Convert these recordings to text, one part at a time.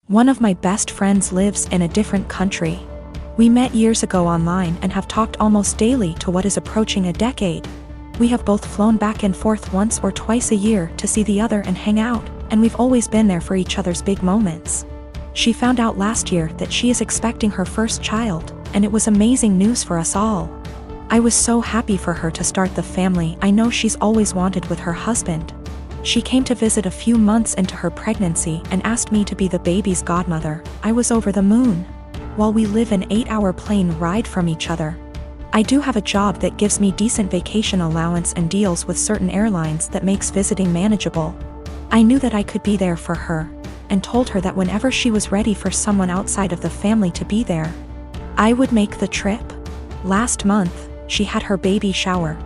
One of my best friends lives in a different country. We met years ago online and have talked almost daily to what is approaching a decade. We have both flown back and forth once or twice a year to see the other and hang out, and we've always been there for each other's big moments. She found out last year that she is expecting her first child, and it was amazing news for us all. I was so happy for her to start the family I know she's always wanted with her husband. She came to visit a few months into her pregnancy and asked me to be the baby's godmother. I was over the moon. While we live an 8-hour plane ride from each other. I do have a job that gives me decent vacation allowance and deals with certain airlines that makes visiting manageable. I knew that I could be there for her, and told her that whenever she was ready for someone outside of the family to be there, I would make the trip. Last month, she had her baby shower.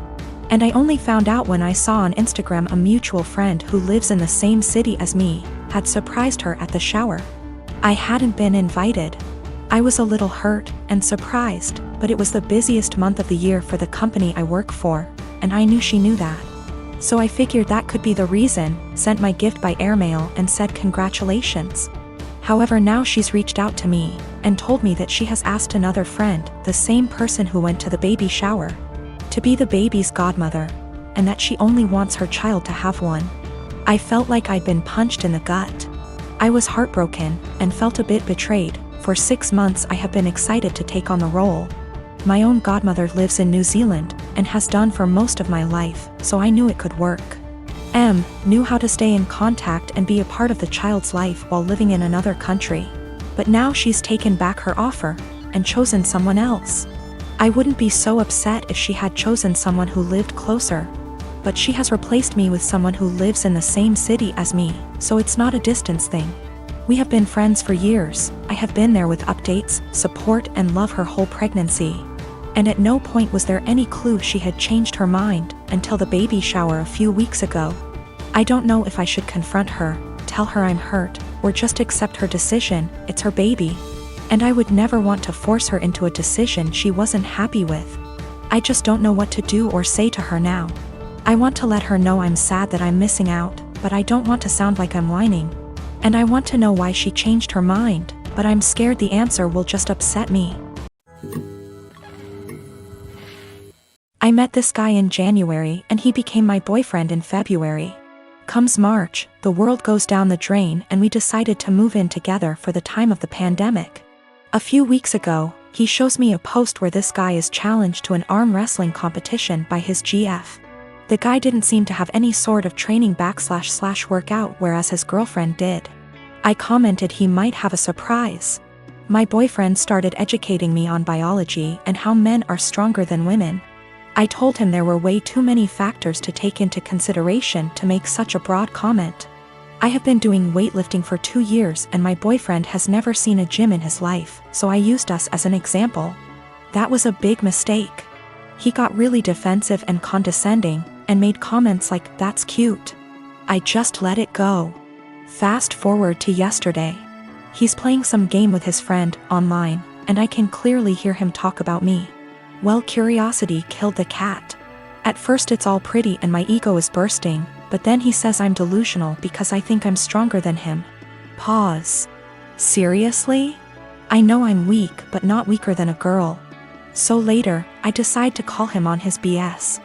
And I only found out when I saw on Instagram a mutual friend who lives in the same city as me, had surprised her at the shower. I hadn't been invited. I was a little hurt and surprised, but it was the busiest month of the year for the company I work for, and I knew she knew that. So I figured that could be the reason, sent my gift by airmail and said congratulations. However, now she's reached out to me, and told me that she has asked another friend, the same person who went to the baby shower, to be the baby's godmother, and that she only wants her child to have one. I felt like I'd been punched in the gut. I was heartbroken, and felt a bit betrayed. For 6 months I have been excited to take on the role. My own godmother lives in New Zealand, and has done for most of my life, so I knew it could work. Knew how to stay in contact and be a part of the child's life while living in another country. But now she's taken back her offer, and chosen someone else. I wouldn't be so upset if she had chosen someone who lived closer. But she has replaced me with someone who lives in the same city as me, so it's not a distance thing. We have been friends for years. I have been there with updates, support and love her whole pregnancy. And at no point was there any clue she had changed her mind, until the baby shower a few weeks ago. I don't know if I should confront her, tell her I'm hurt, or just accept her decision. It's her baby. And I would never want to force her into a decision she wasn't happy with. I just don't know what to do or say to her now. I want to let her know I'm sad that I'm missing out, but I don't want to sound like I'm whining. And I want to know why she changed her mind, but I'm scared the answer will just upset me. I met this guy in January and he became my boyfriend in February. Comes March, the world goes down the drain and we decided to move in together for the time of the pandemic. A few weeks ago, he shows me a post where this guy is challenged to an arm wrestling competition by his GF. The guy didn't seem to have any sort of training / workout, whereas his girlfriend did. I commented he might have a surprise. My boyfriend started educating me on biology and how men are stronger than women. I told him there were way too many factors to take into consideration to make such a broad comment. I have been doing weightlifting for 2 years and my boyfriend has never seen a gym in his life, so I used us as an example. That was a big mistake. He got really defensive and condescending, and made comments like, "That's cute." I just let it go. Fast forward to yesterday. He's playing some game with his friend, online, and I can clearly hear him talk about me. Well, curiosity killed the cat. At first it's all pretty and my ego is bursting, but then he says I'm delusional because I think I'm stronger than him. Pause. Seriously? I know I'm weak, but not weaker than a girl. So later, I decide to call him on his BS.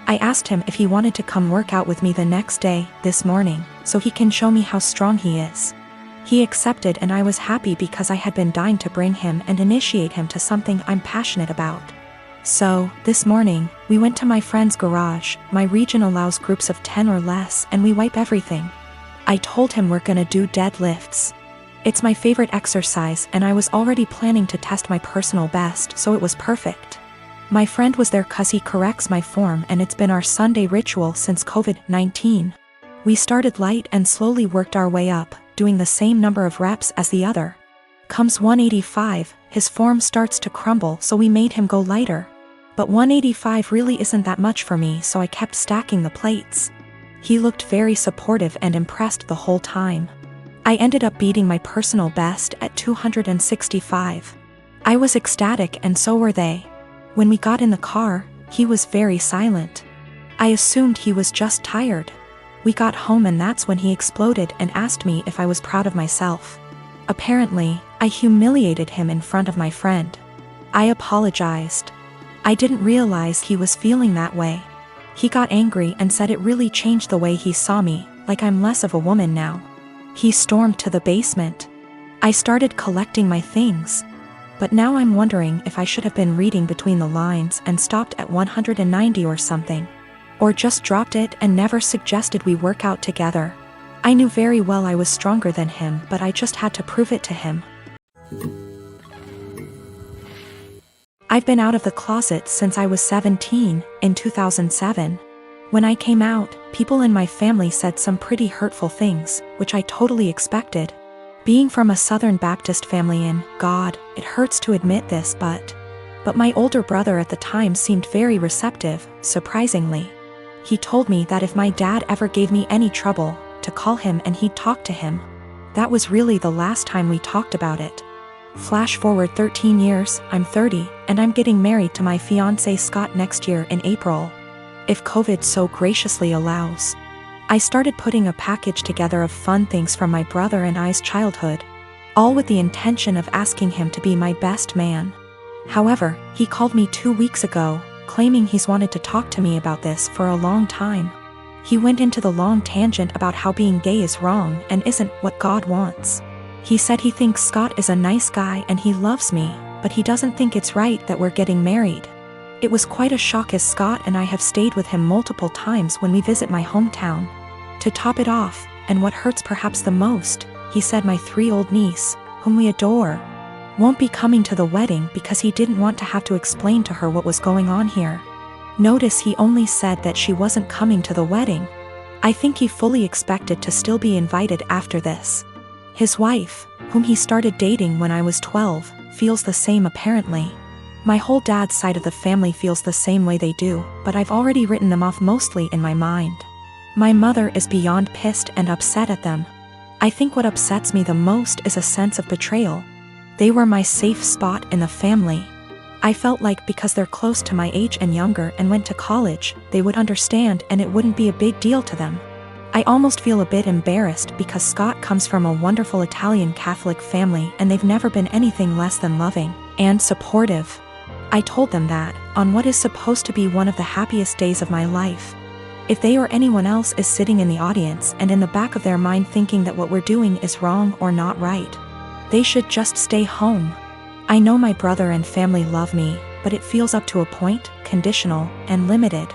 I asked him if he wanted to come work out with me the next day, this morning, so he can show me how strong he is. He accepted and I was happy because I had been dying to bring him and initiate him to something I'm passionate about. So, this morning, we went to my friend's garage. My region allows groups of 10 or less and we wipe everything. I told him we're gonna do deadlifts. It's my favorite exercise and I was already planning to test my personal best, so it was perfect. My friend was there cause he corrects my form and it's been our Sunday ritual since COVID-19. We started light and slowly worked our way up, doing the same number of reps as the other. Comes 185, his form starts to crumble, so we made him go lighter. But 185 really isn't that much for me, so I kept stacking the plates. He looked very supportive and impressed the whole time. I ended up beating my personal best at 265. I was ecstatic and so were they. When we got in the car, he was very silent. I assumed he was just tired. We got home and that's when he exploded and asked me if I was proud of myself. Apparently, I humiliated him in front of my friend. I apologized. I didn't realize he was feeling that way. He got angry and said it really changed the way he saw me, like I'm less of a woman now. He stormed to the basement. I started collecting my things. But now I'm wondering if I should have been reading between the lines and stopped at 190 or something. Or just dropped it and never suggested we work out together. I knew very well I was stronger than him, but I just had to prove it to him. I've been out of the closet since I was 17, in 2007. When I came out, people in my family said some pretty hurtful things, which I totally expected. Being from a Southern Baptist family God, it hurts to admit this, but my older brother at the time seemed very receptive, surprisingly. He told me that if my dad ever gave me any trouble, to call him and he'd talk to him. That was really the last time we talked about it. Flash forward 13 years, I'm 30, and I'm getting married to my fiancé Scott next year in April. If COVID so graciously allows. I started putting a package together of fun things from my brother and I's childhood, all with the intention of asking him to be my best man. However, he called me 2 weeks ago, claiming he's wanted to talk to me about this for a long time. He went into the long tangent about how being gay is wrong and isn't what God wants. He said he thinks Scott is a nice guy and he loves me, but he doesn't think it's right that we're getting married. It was quite a shock, as Scott and I have stayed with him multiple times when we visit my hometown. To top it off, and what hurts perhaps the most, he said my 3-year-old niece, whom we adore, won't be coming to the wedding because he didn't want to have to explain to her what was going on here. Notice he only said that she wasn't coming to the wedding. I think he fully expected to still be invited after this. His wife, whom he started dating when I was 12, feels the same apparently. My whole dad's side of the family feels the same way they do, but I've already written them off mostly in my mind. My mother is beyond pissed and upset at them. I think what upsets me the most is a sense of betrayal. They were my safe spot in the family. I felt like because they're close to my age and younger and went to college, they would understand and it wouldn't be a big deal to them. I almost feel a bit embarrassed because Scott comes from a wonderful Italian Catholic family and they've never been anything less than loving and supportive. I told them that, on what is supposed to be one of the happiest days of my life. If they or anyone else is sitting in the audience and in the back of their mind thinking that what we're doing is wrong or not right, they should just stay home. I know my brother and family love me, but it feels up to a point, conditional, and limited.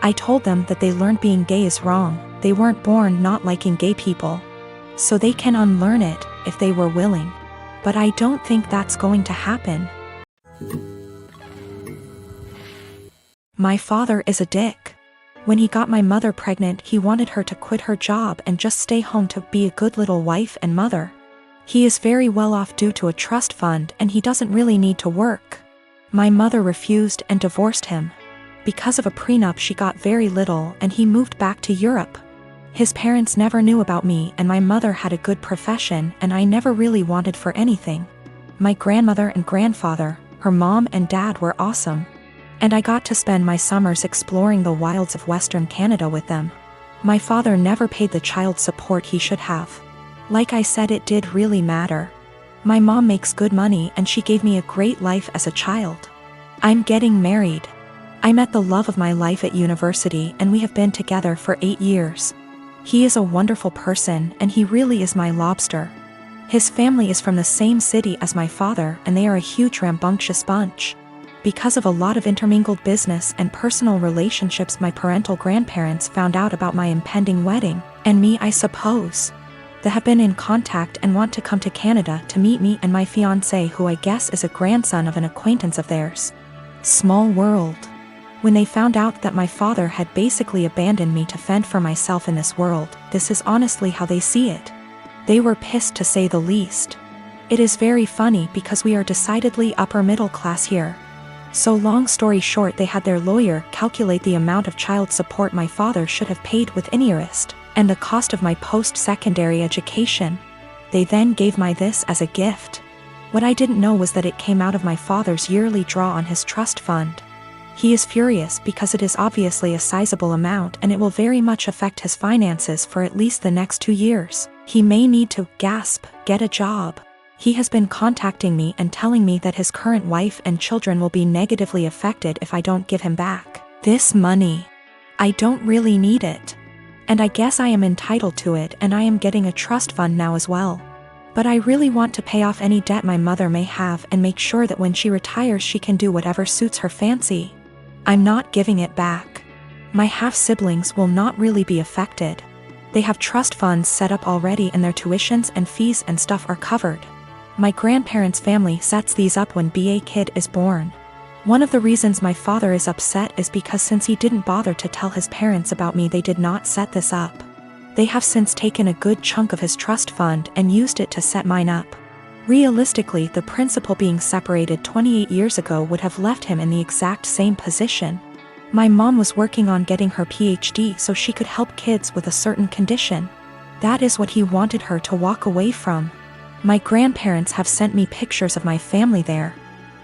I told them that they learned being gay is wrong, they weren't born not liking gay people. So they can unlearn it, if they were willing. But I don't think that's going to happen. My father is a dick. When he got my mother pregnant, he wanted her to quit her job and just stay home to be a good little wife and mother. He is very well off due to a trust fund and he doesn't really need to work. My mother refused and divorced him. Because of a prenup she got very little and he moved back to Europe. His parents never knew about me and my mother had a good profession and I never really wanted for anything. My grandmother and grandfather, her mom and dad were awesome. And I got to spend my summers exploring the wilds of Western Canada with them. My father never paid the child support he should have. Like I said, it did really matter. My mom makes good money and she gave me a great life as a child. I'm getting married. I met the love of my life at university and we have been together for 8 years. He is a wonderful person and he really is my lobster. His family is from the same city as my father and they are a huge rambunctious bunch. Because of a lot of intermingled business and personal relationships, my parental grandparents found out about my impending wedding, and me I suppose. They have been in contact and want to come to Canada to meet me and my fiancé, who I guess is a grandson of an acquaintance of theirs. Small world. When they found out that my father had basically abandoned me to fend for myself in this world, this is honestly how they see it. They were pissed to say the least. It is very funny because we are decidedly upper middle class here. So long story short, they had their lawyer calculate the amount of child support my father should have paid with interest, and the cost of my post-secondary education. They then gave my this as a gift. What I didn't know was that it came out of my father's yearly draw on his trust fund. He is furious because it is obviously a sizable amount and it will very much affect his finances for at least the next 2 years. He may need to, gasp, get a job. He has been contacting me and telling me that his current wife and children will be negatively affected if I don't give him back this money. I don't really need it. And I guess I am entitled to it, and I am getting a trust fund now as well. But I really want to pay off any debt my mother may have and make sure that when she retires she can do whatever suits her fancy. I'm not giving it back. My half-siblings will not really be affected. They have trust funds set up already and their tuitions and fees and stuff are covered. My grandparents' family sets these up when BA kid is born. One of the reasons my father is upset is because since he didn't bother to tell his parents about me, they did not set this up. They have since taken a good chunk of his trust fund and used it to set mine up. Realistically, the principal being separated 28 years ago would have left him in the exact same position. My mom was working on getting her PhD so she could help kids with a certain condition. That is what he wanted her to walk away from. My grandparents have sent me pictures of my family there.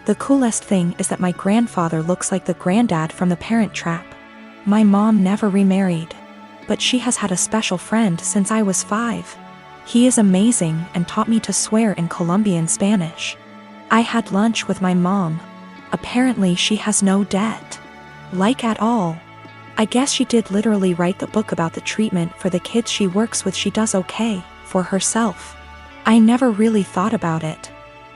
The coolest thing is that my grandfather looks like the granddad from The Parent Trap. My mom never remarried, but she has had a special friend since I was 5. He is amazing and taught me to swear in Colombian Spanish. I had lunch with my mom. Apparently she has no debt. Like at all. I guess she did literally write the book about the treatment for the kids she works with. She does okay for herself. I never really thought about it.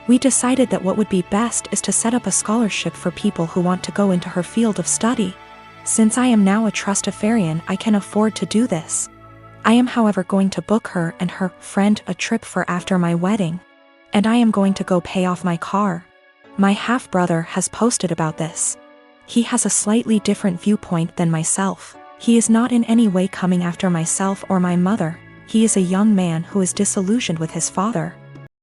We decided that what would be best is to set up a scholarship for people who want to go into her field of study. Since I am now a trustafarian, I can afford to do this. I am however going to book her and her friend a trip for after my wedding. And I am going to go pay off my car. My half-brother has posted about this. He has a slightly different viewpoint than myself. He is not in any way coming after myself or my mother. He is a young man who is disillusioned with his father.